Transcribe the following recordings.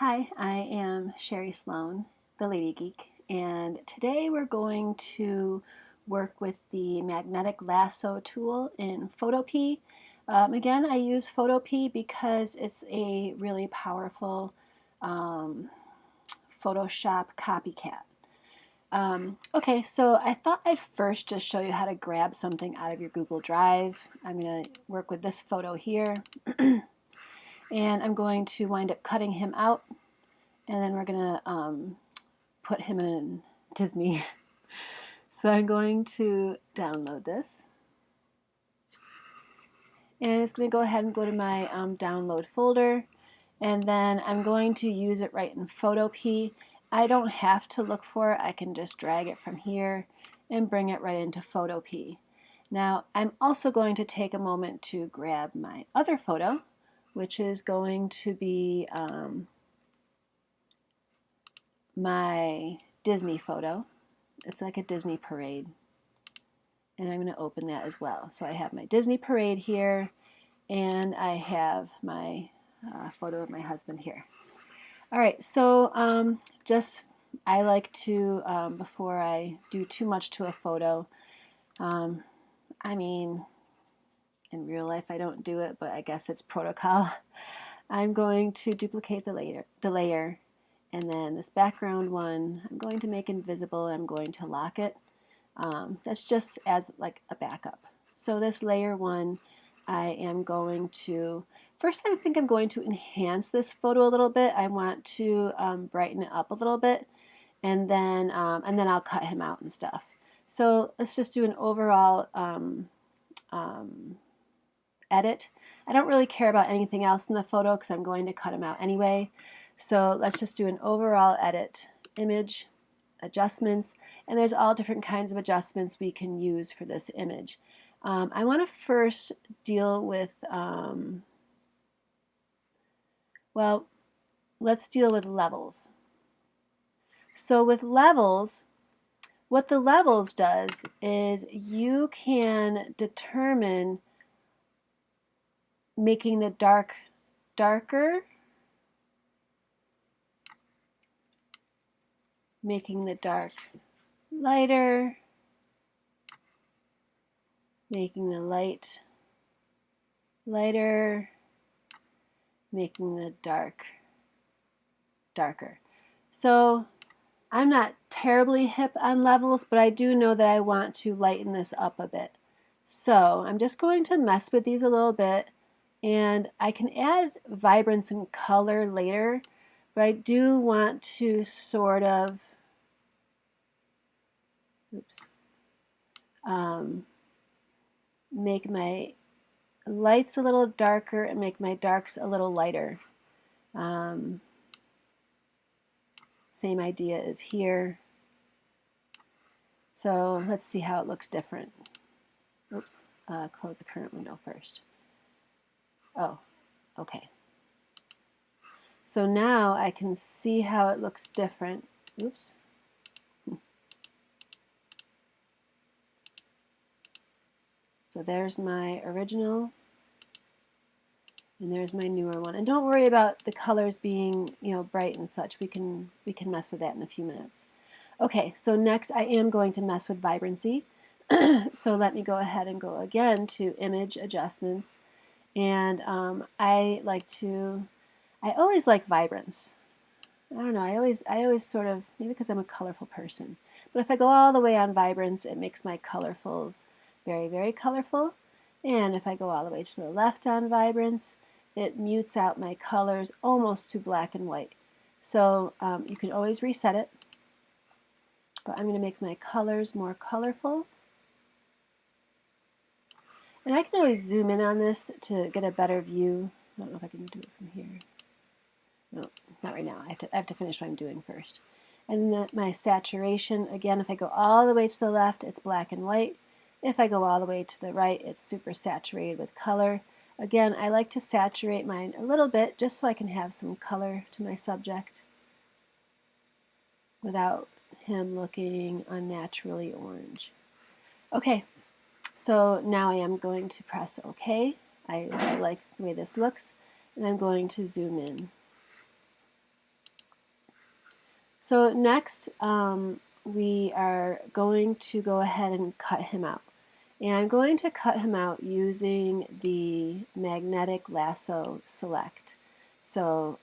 Hi, I am Sherry Sloan, the Ladygeek, and today we're going to work with the Magnetic Lasso tool in Photopea. Again, I use Photopea because it's a really powerful Photoshop copycat. Okay, so I thought I'd first just show you how to grab something out of your Google Drive. I'm going to work with this photo here, and I'm going to wind up cutting him out. And then we're going to put him in Disney. So I'm going to download this. And it's going to go ahead and go to my download folder. And then I'm going to use it right in Photopea. I don't have to look for it. I can just drag it from here and bring it right into Photopea. Now I'm also going to take a moment to grab my other photo, which is going to be my Disney photo. It's like a Disney parade. And I'm going to open that as well. So I have my Disney parade here, and I have my photo of my husband here. All right, so I like to, before I do too much to a photo, I mean, in real life I don't do it, but I guess it's protocol. I'm going to duplicate the layer, and then this background one I'm going to make invisible. I'm going to lock it. That's just as like a backup. So this layer one, I am going to, first I think I'm going to enhance this photo a little bit. I want to brighten it up a little bit, and then I'll cut him out and stuff. So let's just do an overall edit. I don't really care about anything else in the photo because I'm going to cut him out anyway. So let's just do an overall edit, image, adjustments, and there's all different kinds of adjustments we can use for this image. I want to first deal with, well, let's deal with levels. So with levels, what the levels does is you can determine making the dark darker, making the dark lighter, making the light lighter, making the dark darker. So I'm not terribly hip on levels, but I do know that I want to lighten this up a bit. So I'm just going to mess with these a little bit, and I can add vibrance and color later, but I do want to sort of make my lights a little darker and make my darks a little lighter. Same idea as here. So let's see how it looks different. Oops, close the current window first. Oh, okay. So now I can see how it looks different. Oops. So there's my original, and there's my newer one. And don't worry about the colors being, bright and such. We can mess with that in a few minutes. Okay, so next I am going to mess with vibrancy. So let me go ahead and go again to image adjustments, and I always like vibrance. I don't know, I always sort of, maybe because I'm a colorful person, but if I go all the way on vibrance, it makes my colorfuls very, very colorful. And if I go all the way to the left on vibrance, it mutes out my colors almost to black and white. So you can always reset it, but I'm going to make my colors more colorful. And I can always zoom in on this to get a better view. I don't know if I can do it from here. No, not right now. I have to finish what I'm doing first. And then my saturation, again, if I go all the way to the left, it's black and white. If I go all the way to the right, it's super saturated with color. Again, I like to saturate mine a little bit just so I can have some color to my subject without him looking unnaturally orange. Okay, so now I am going to press OK. I like the way this looks, and I'm going to zoom in. So next we are going to go ahead and cut him out. And I'm going to cut him out using the Magnetic Lasso Select. So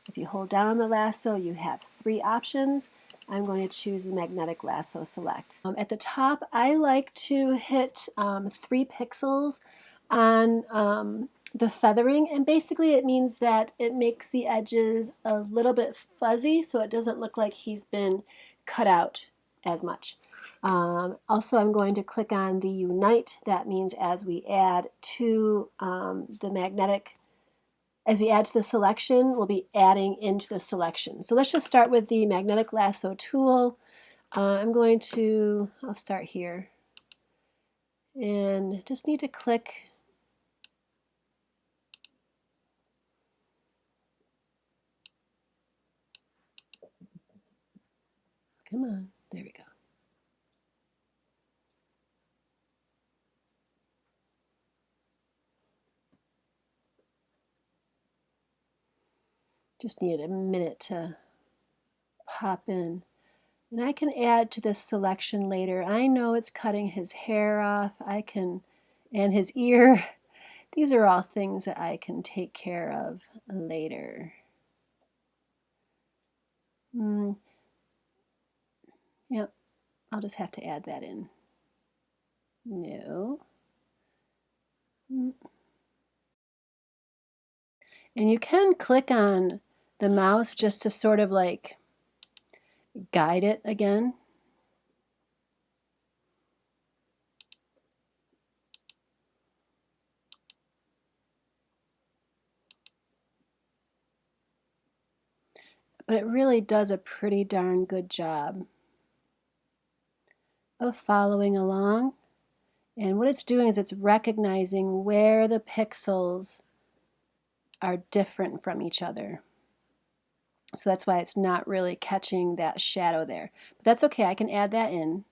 if you hold down on the lasso, you have 3 options. I'm going to choose the Magnetic Lasso Select. At the top, I like to hit 3 pixels on the feathering, and basically it means that it makes the edges a little bit fuzzy so it doesn't look like he's been cut out as much. Also, I'm going to click on the Unite. That means as we add to as we add to the selection, we'll be adding into the selection. So let's just start with the Magnetic Lasso tool. I'll start here and just need to click. Come on, there we go. Just needed a minute to pop in. And I can add to this selection later. I know it's cutting his hair off. And his ear. These are all things that I can take care of later. Yep, I'll just have to add that in. No. And you can click on the mouse just to sort of like guide it again. But it really does a pretty darn good job of following along. And what it's doing is it's recognizing where the pixels are different from each other. So that's why it's not really catching that shadow there. But that's okay, I can add that in.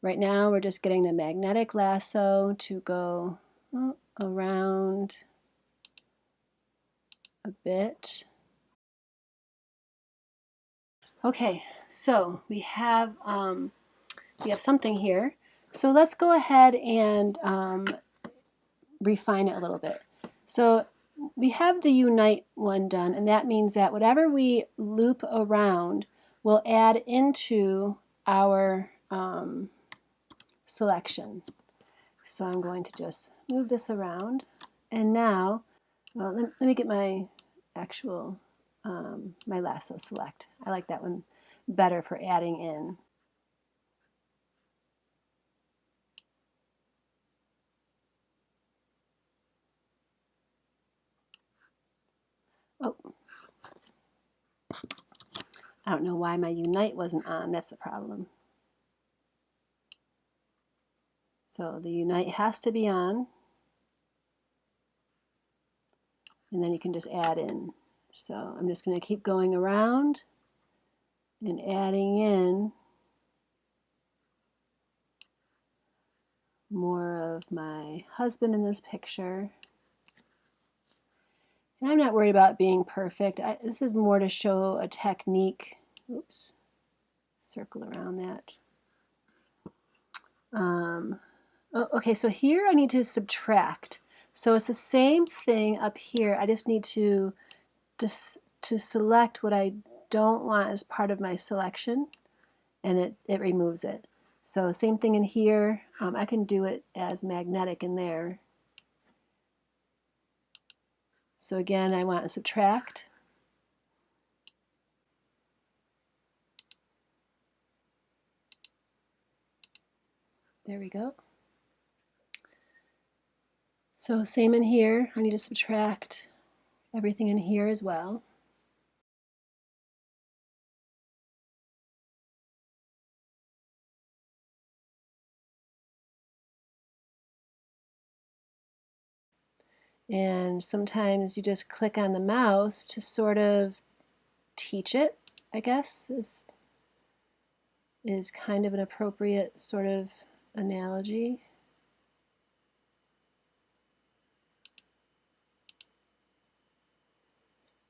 Right now we're just getting the magnetic lasso to go around a bit. Okay, so we have something here. So let's go ahead and refine it a little bit. So we have the Unite one done, and that means that whatever we loop around will add into our selection. So I'm going to just move this around, and now let me get my actual my lasso select. I like that one better for adding in. Oh, I don't know why my Unite wasn't on. That's the problem. So the Unite has to be on, and then you can just add in. So I'm just going to keep going around and adding in more of my husband in this picture. And I'm not worried about being perfect. This is more to show a technique. Oops, circle around that. Okay, so here I need to subtract. So it's the same thing up here. I just need to select what I don't want as part of my selection, and it removes it. So same thing in here. I can do it as magnetic in there. So again, I want to subtract. There we go. So same in here. I need to subtract everything in here as well. And sometimes you just click on the mouse to sort of teach it, I guess, is kind of an appropriate sort of analogy.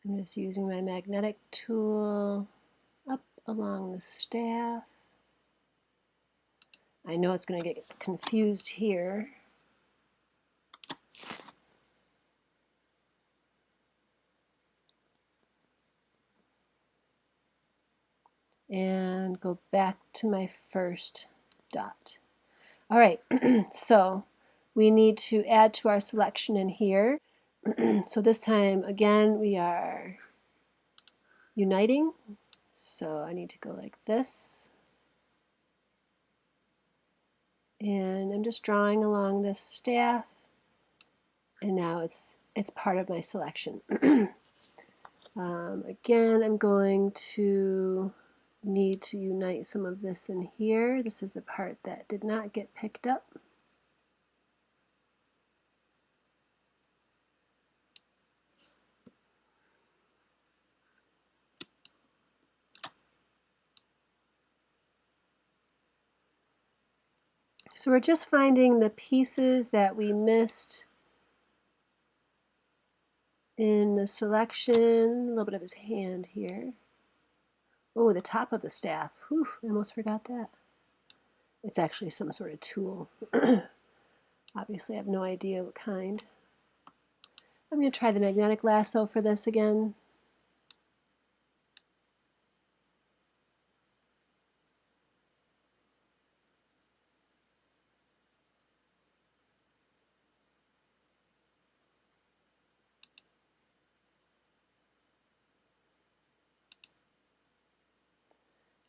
I'm just using my magnetic tool up along the staff. I know it's going to get confused here. And go back to my first dot. All right, so we need to add to our selection in here. So this time, again, we are uniting. So I need to go like this. And I'm just drawing along this staff. And now it's part of my selection. Again, I'm going to need to unite some of this in here. This is the part that did not get picked up. So we're just finding the pieces that we missed in the selection. A little bit of his hand here. Oh, the top of the staff. Whew, I almost forgot that. It's actually some sort of tool. Obviously, I have no idea what kind. I'm going to try the magnetic lasso for this again.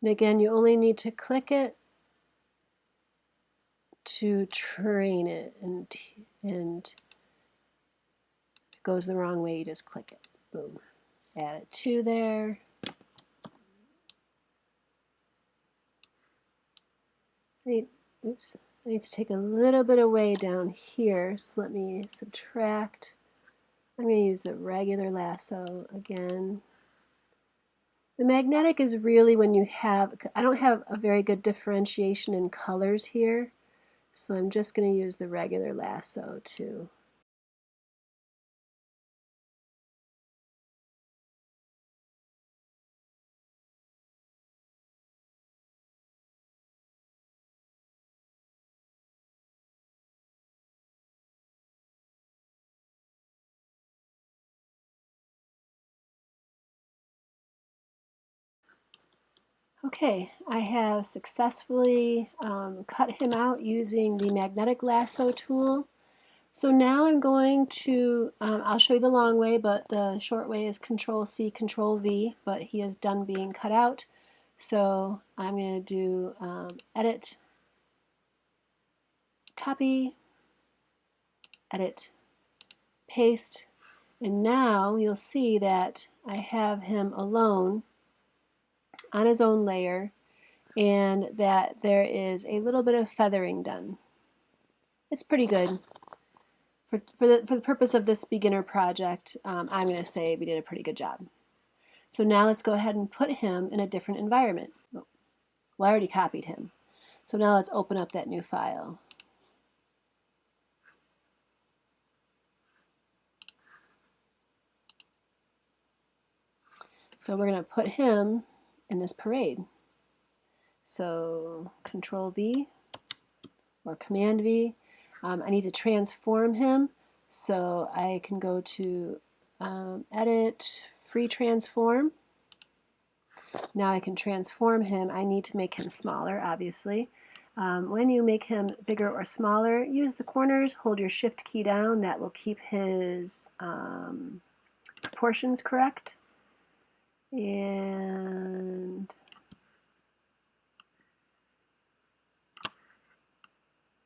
And again, you only need to click it to train it, and if it goes the wrong way, you just click it. Boom. Add it to there. Oops. I need to take a little bit away down here, so let me subtract. I'm going to use the regular lasso again. The magnetic is really when you have, I don't have a very good differentiation in colors here, so I'm just going to use the regular lasso too. Okay, I have successfully cut him out using the Magnetic Lasso tool. So now I'm going to, I'll show you the long way, but the short way is Control-C, Control-V, but he is done being cut out. So I'm going to do Edit, Copy, Edit, Paste, and now you'll see that I have him alone on his own layer, and that there is a little bit of feathering done. It's pretty good. For the purpose of this beginner project, I'm going to say we did a pretty good job. So now let's go ahead and put him in a different environment. Well, I already copied him. So now let's open up that new file. So we're going to put him in this parade. So Control V or Command V. I need to transform him, so I can go to Edit, Free Transform. Now I can transform him. I need to make him smaller, obviously. When you make him bigger or smaller, use the corners, hold your Shift key down. That will keep his proportions correct. And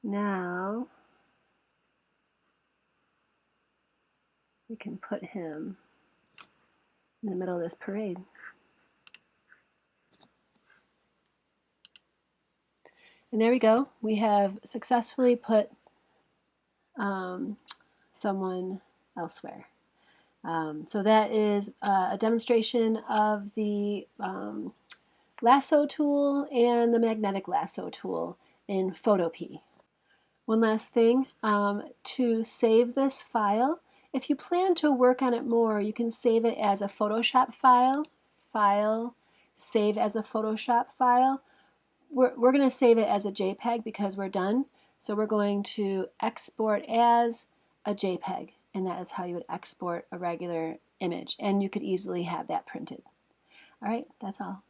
now we can put him in the middle of this parade. And there we go. We have successfully put someone elsewhere. So that is a demonstration of the Lasso tool and the Magnetic Lasso tool in Photopea. One last thing, to save this file, if you plan to work on it more, you can save it as a Photoshop file, File, save as a Photoshop file. We're going to save it as a JPEG because we're done. So we're going to export as a JPEG, and that is how you would export a regular image. And you could easily have that printed. All right, that's all.